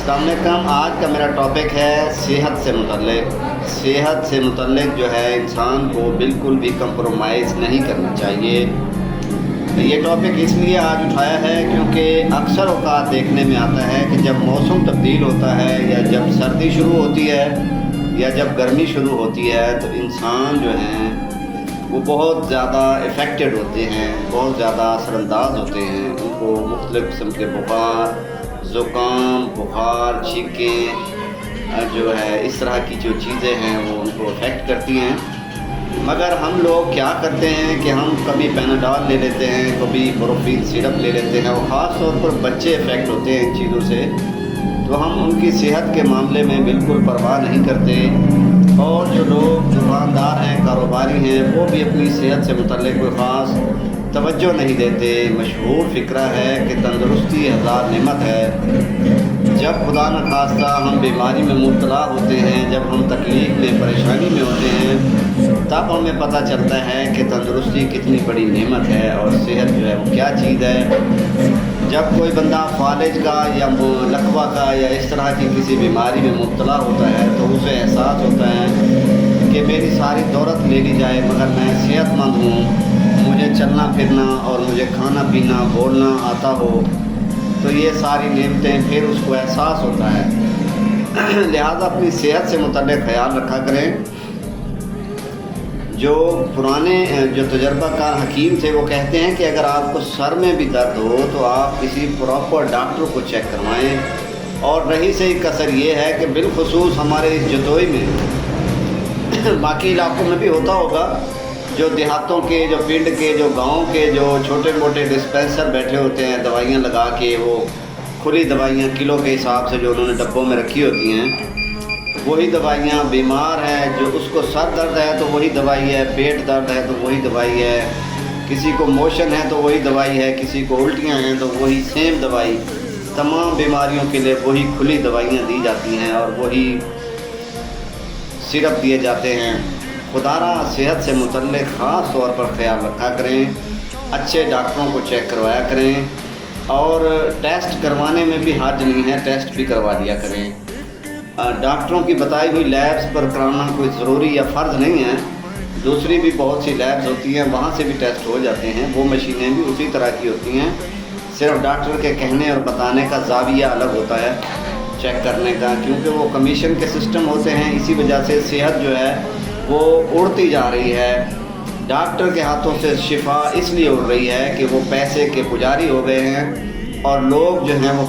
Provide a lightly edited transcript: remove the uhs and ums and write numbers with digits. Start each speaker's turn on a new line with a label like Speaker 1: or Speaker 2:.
Speaker 1: السلام علیکم۔ آج کا میرا ٹاپک ہے صحت سے متعلق۔ صحت سے متعلق جو ہے انسان کو بالکل بھی کمپرومائز نہیں کرنا چاہیے۔ یہ ٹاپک اس لیے آج اٹھایا ہے کیونکہ اکثر اوقات دیکھنے میں آتا ہے کہ جب موسم تبدیل ہوتا ہے یا جب سردی شروع ہوتی ہے یا جب گرمی شروع ہوتی ہے تو انسان جو ہیں وہ بہت زیادہ افیکٹڈ ہوتے ہیں، بہت زیادہ اثر انداز ہوتے ہیں۔ ان کو مختلف قسم کے بخار، زکام، بخار، چھینکیں جو ہے اس طرح کی جو چیزیں ہیں وہ ان کو افیکٹ کرتی ہیں۔ مگر ہم لوگ کیا کرتے ہیں کہ ہم کبھی پیناڈول لے لیتے ہیں، کبھی بروفین سیرپ لے لیتے ہیں، اور خاص طور پر بچے افیکٹ ہوتے ہیں ان چیزوں سے، تو ہم ان کی صحت کے معاملے میں بالکل پرواہ نہیں کرتے۔ اور جو لوگ دکاندار ہیں، کاروباری ہیں، وہ بھی اپنی صحت سے متعلق کوئی خاص توجہ نہیں دیتے۔ مشہور فقرہ ہے کہ تندرستی ہزار نعمت ہے۔ جب خدا نخواستہ ہم بیماری میں مبتلا ہوتے ہیں، جب ہم تکلیف میں، پریشانی میں ہوتے ہیں، تب ہمیں پتہ چلتا ہے کہ تندرستی کتنی بڑی نعمت ہے اور صحت جو ہے وہ کیا چیز ہے۔ جب کوئی بندہ فالج کا یا لقوہ کا یا اس طرح کی کسی بیماری میں مبتلا ہوتا ہے تو اسے احساس ہوتا ہے کہ میری ساری دولت لے لی جائے مگر میں صحت مند ہوں، مجھے چلنا پھرنا اور مجھے کھانا پینا بولنا آتا ہو، تو یہ ساری نعمتیں پھر اس کو احساس ہوتا ہے۔ لہذا اپنی صحت سے متعلق خیال رکھا کریں۔ جو پرانے جو تجربہ کار حکیم تھے وہ کہتے ہیں کہ اگر آپ کو سر میں بھی درد ہو تو آپ کسی پراپر ڈاکٹر کو چیک کروائیں۔ اور رہی صحیح کثر یہ ہے کہ بالخصوص ہمارے اس جتوئی میں، باقی علاقوں میں بھی ہوتا ہوگا، جو دیہاتوں کے، جو پنڈ کے، جو گاؤں کے جو چھوٹے موٹے ڈسپینسر بیٹھے ہوتے ہیں دوائیاں لگا کے، وہ کھلی دوائیاں کلو کے حساب سے جو انہوں نے ڈبوں میں رکھی ہوتی ہیں، وہی دوائیاں، بیمار ہے جو اس کو سر درد ہے تو وہی دوائی ہے، پیٹ درد ہے تو وہی دوائی ہے، کسی کو موشن ہے تو وہی دوائی ہے، کسی کو الٹیاں ہیں تو وہی سیم دوائی، تمام بیماریوں کے لیے وہی کھلی دوائیاں دی جاتی ہیں اور وہی سیرپ دیے جاتے ہیں۔ خدارا صحت سے متعلق خاص طور پر خیال رکھا کریں، اچھے ڈاکٹروں کو چیک کروایا کریں، اور ٹیسٹ کروانے میں بھی حرج نہیں ہے، ٹیسٹ بھی کروا لیا کریں۔ ڈاکٹروں کی بتائی ہوئی لیبس پر کرانا کوئی ضروری یا فرض نہیں ہے، دوسری بھی بہت سی لیبس ہوتی ہیں، وہاں سے بھی ٹیسٹ ہو جاتے ہیں، وہ مشینیں بھی اسی طرح کی ہوتی ہیں، صرف ڈاکٹر کے کہنے اور بتانے کا زاویہ الگ ہوتا ہے چیک کرنے کا، کیونکہ وہ کمیشن کے سسٹم ہوتے ہیں۔ اسی وجہ سے صحت جو ہے وہ اڑتی جا رہی ہے، ڈاکٹر کے ہاتھوں سے شفا اس لیے اڑ رہی ہے کہ وہ پیسے کے پجاری ہو گئے ہیں اور لوگ جو ہیں وہ